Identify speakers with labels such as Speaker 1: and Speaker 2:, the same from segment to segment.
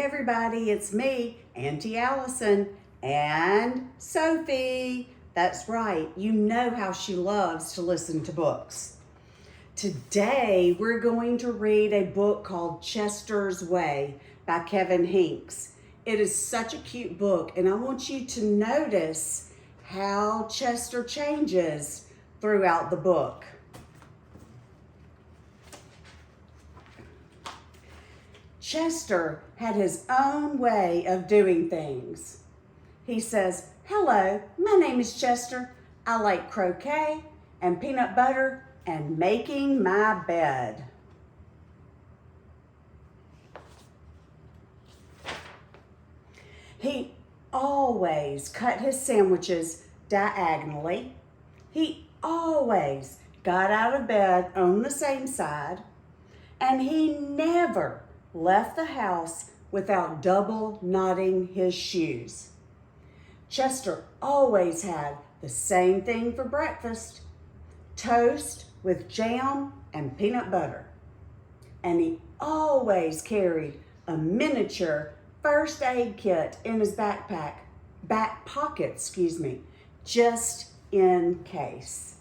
Speaker 1: everybody, it's me, Auntie Alison, and Sophie. That's right, you know how she loves to listen to books. Today, we're going to read a book called Chester's Way by Henkes. It is such a cute book, and I want you to notice how Chester changes throughout the book. Chester had his own way of doing things. He says, "Hello, my name is Chester. I like croquet and peanut butter and making my bed." He always cut his sandwiches diagonally. He always got out of bed on the same side, and he never left the house without double knotting his shoes. Chester always had the same thing for breakfast: toast with jam and peanut butter. And he always carried a miniature first aid kit in his back pocket, just in case.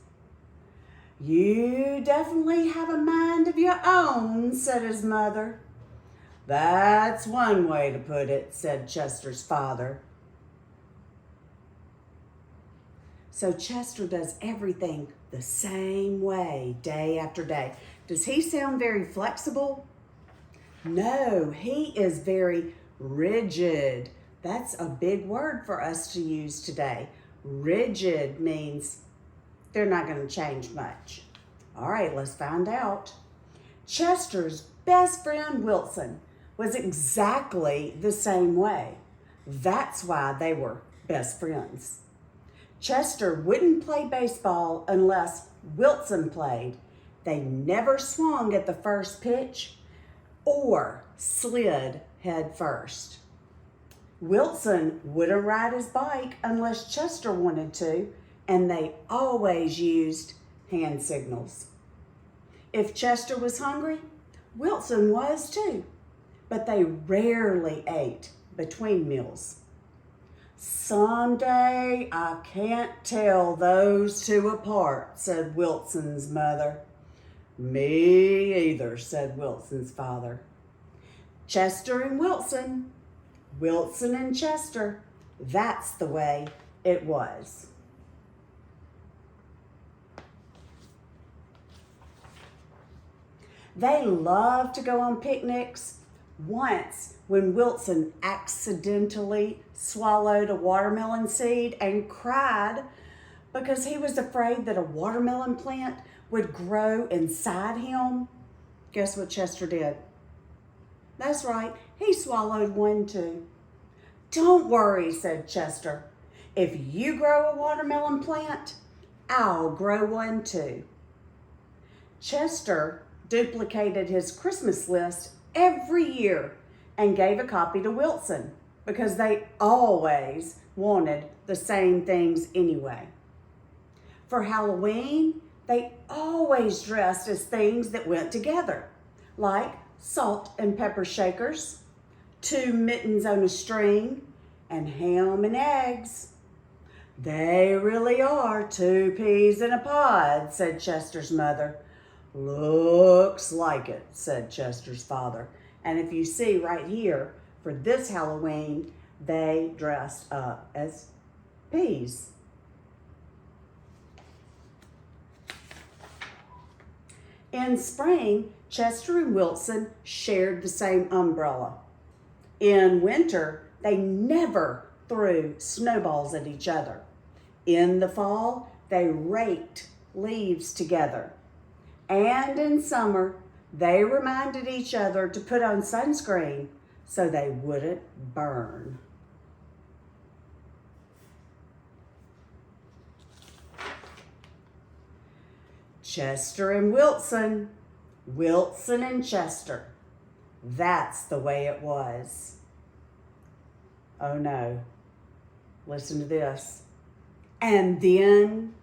Speaker 1: "You definitely have a mind of your own," said his mother. "That's one way to put it," said Chester's father. So Chester does everything the same way day after day. Does he sound very flexible? No, he is very rigid. That's a big word for us to use today. Rigid means they're not going to change much. All right, let's find out. Chester's best friend, Wilson, was exactly the same way. That's why they were best friends. Chester wouldn't play baseball unless Wilson played. They never swung at the first pitch or slid head first. Wilson wouldn't ride his bike unless Chester wanted to, and they always used hand signals. If Chester was hungry, Wilson was too, but they rarely ate between meals. "Someday I can't tell those two apart," said Wilson's mother. "Me either," said Wilson's father. Chester and Wilson, Wilson and Chester, that's the way it was. They loved to go on picnics. Once, when Wilson accidentally swallowed a watermelon seed and cried because he was afraid that a watermelon plant would grow inside him, guess what Chester did? That's right, he swallowed one too. "Don't worry," said Chester. "If you grow a watermelon plant, I'll grow one too." Chester duplicated his Christmas list every year and gave a copy to Wilson because they always wanted the same things anyway. For Halloween, they always dressed as things that went together, like salt and pepper shakers, 2 mittens on a string, and ham and eggs. "They really are 2 peas in a pod," said Chester's mother. "Looks like it," said Chester's father. And if you see right here, for this Halloween, they dressed up as peas. In spring, Chester and Wilson shared the same umbrella. In winter, they never threw snowballs at each other. In the fall, they raked leaves together. And in summer, they reminded each other to put on sunscreen so they wouldn't burn. Chester and Wilson, Wilson and Chester. That's the way it was. Oh no, listen to this. And then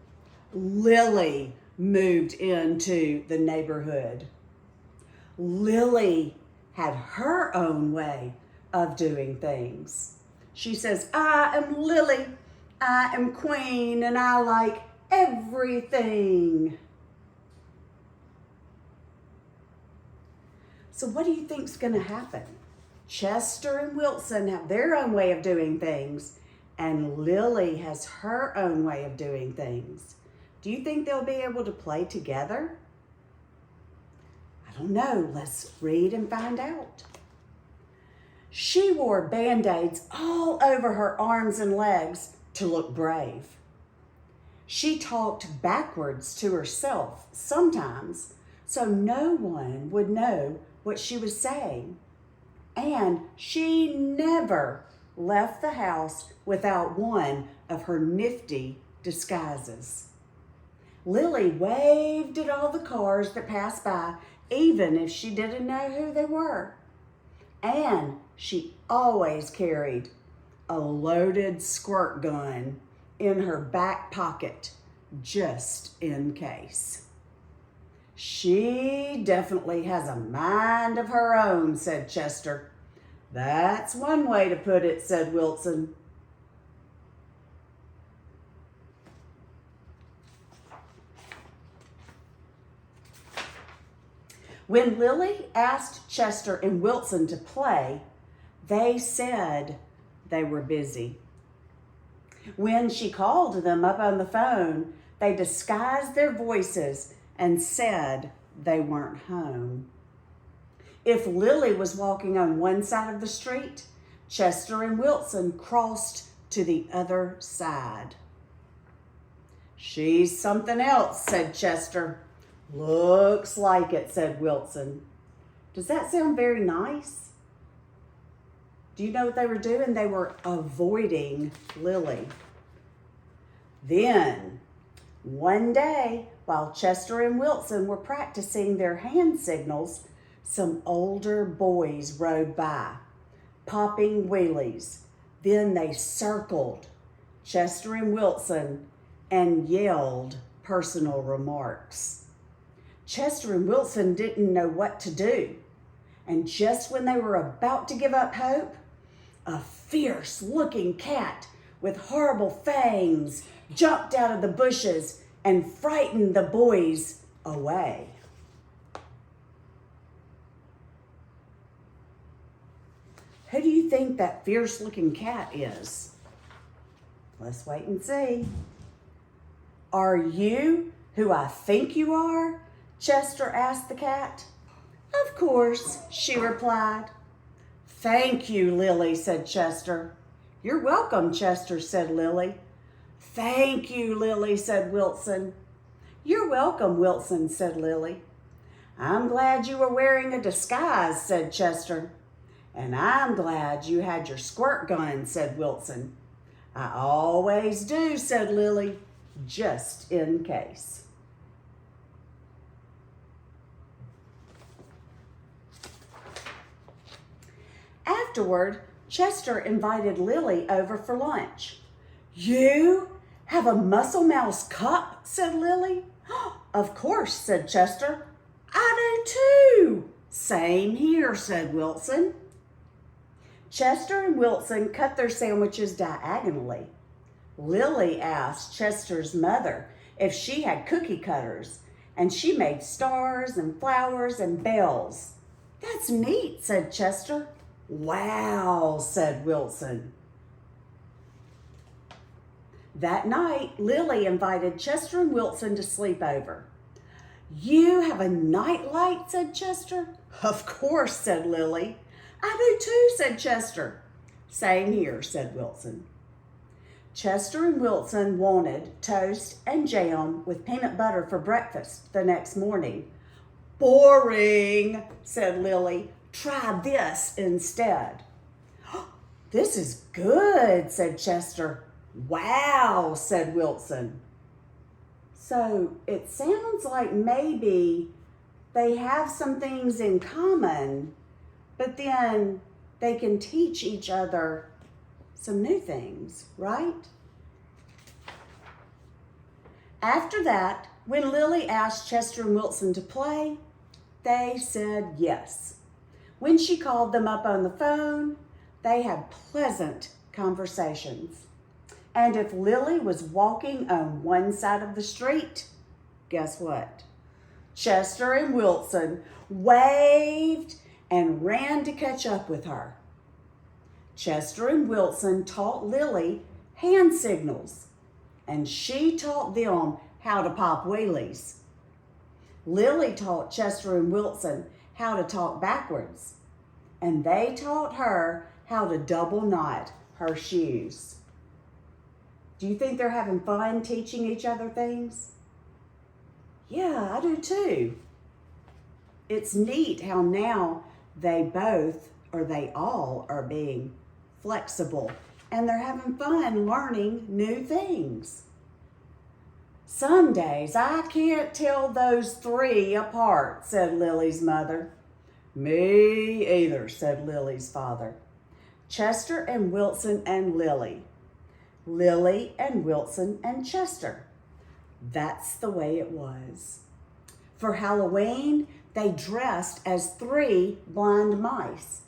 Speaker 1: Lily moved into the neighborhood. Lily had her own way of doing things. She says, I am Lily, I am queen, and I like everything. So what do you think's going to happen? Chester and Wilson have their own way of doing things, and Lily has her own way of doing things. Do you think they'll be able to play together? I don't know. Let's read and find out. She wore Band-Aids all over her arms and legs to look brave. She talked backwards to herself sometimes, so no one would know what she was saying. And she never left the house without one of her nifty disguises. Lily waved at all the cars that passed by, even if she didn't know who they were. And she always carried a loaded squirt gun in her back pocket, just in case. She definitely has a mind of her own, said Chester. That's one way to put it, said Wilson. When Lily asked Chester and Wilson to play, they said they were busy. When she called them up on the phone, they disguised their voices and said they weren't home. If Lily was walking on one side of the street, Chester and Wilson crossed to the other side. She's something else, said Chester. Looks like it, said Wilson. Does that sound very nice? Do you know what they were doing? They were avoiding Lily. Then, one day, while Chester and Wilson were practicing their hand signals, some older boys rode by, popping wheelies. Then they circled Chester and Wilson and yelled personal remarks. Chester and Wilson didn't know what to do. And just when they were about to give up hope, a fierce-looking cat with horrible fangs jumped out of the bushes and frightened the boys away. Who do you think that fierce-looking cat is? Let's wait and see. Are you who I think you are? Chester asked the cat. Of course, she replied. Thank you, Lily, said Chester. You're welcome, Chester, said Lily. Thank you, Lily, said Wilson. You're welcome, Wilson, said Lily. I'm glad you were wearing a disguise, said Chester. And I'm glad you had your squirt gun, said Wilson. I always do, said Lily, just in case. Afterward, Chester invited Lily over for lunch. You have a Muscle Mouse cup, said Lily. Of course, said Chester. I do too. Same here, said Wilson. Chester and Wilson cut their sandwiches diagonally. Lily asked Chester's mother if she had cookie cutters, and she made stars and flowers and bells. That's neat, said Chester. Wow, said Wilson. That night, Lily invited Chester and Wilson to sleep over. You have a night light, said Chester. Of course, said Lily. I do too, said Chester. Same here, said Wilson. Chester and Wilson wanted toast and jam with peanut butter for breakfast the next morning. Boring, said Lily. Try this instead. This is good, said Chester. Wow, said Wilson. So it sounds like maybe they have some things in common, but then they can teach each other some new things, right? After that, when Lily asked Chester and Wilson to play, they said yes. When she called them up on the phone, they had pleasant conversations. And if Lily was walking on one side of the street, guess what? Chester and Wilson waved and ran to catch up with her. Chester and Wilson taught Lily hand signals, and she taught them how to pop wheelies. Lily taught Chester and Wilson how to talk backwards, and they taught her how to double knot her shoes. Do you think they're having fun teaching each other things? Yeah, I do too. It's neat how now they all are being flexible, and they're having fun learning new things. Some days I can't tell those three apart, said Lily's mother. Me either, said Lily's father. Chester and Wilson and Lily. Lily and Wilson and Chester. That's the way it was. For Halloween, they dressed as 3 blind mice.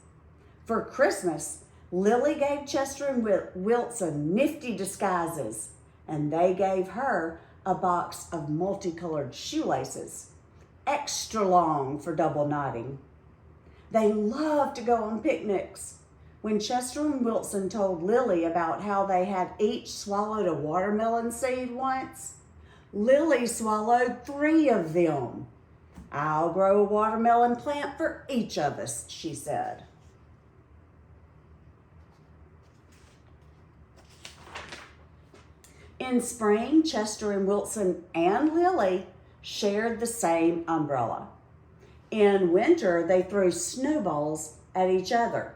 Speaker 1: For Christmas, Lily gave Chester and Wilson nifty disguises, and they gave her a box of multicolored shoelaces, extra long for double knotting. They loved to go on picnics. When Chester and Wilson told Lily about how they had each swallowed a watermelon seed once, Lily swallowed 3 of them. I'll grow a watermelon plant for each of us, she said. In spring, Chester and Wilson and Lily shared the same umbrella. In winter, they threw snowballs at each other.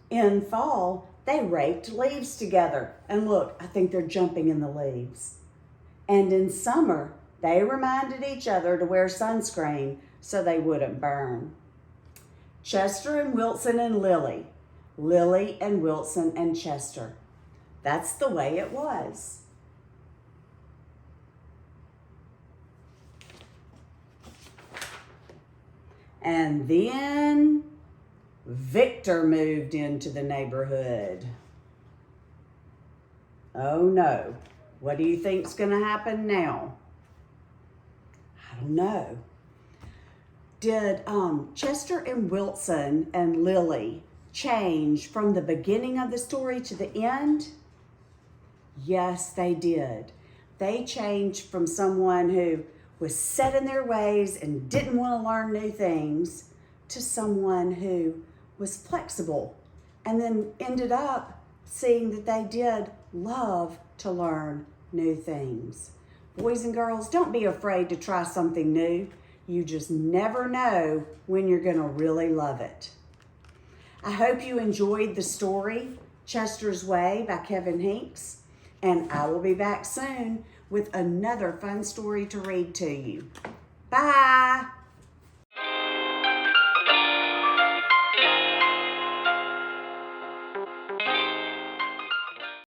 Speaker 1: In fall, they raked leaves together. And look, I think they're jumping in the leaves. And in summer, they reminded each other to wear sunscreen so they wouldn't burn. Chester and Wilson and Lily. Lily and Wilson and Chester. That's the way it was. And then Victor moved into the neighborhood. Oh no. What do you think's going to happen now? I don't know. Did Chester and Wilson and Lily change from the beginning of the story to the end? Yes, they did. They changed from someone who was set in their ways and didn't want to learn new things to someone who was flexible, and then ended up seeing that they did love to learn new things. Boys and girls, don't be afraid to try something new. You just never know when you're going to really love it. I hope you enjoyed the story, Chester's Way by Kevin Henkes, and I will be back soon with another fun story to read to you. Bye!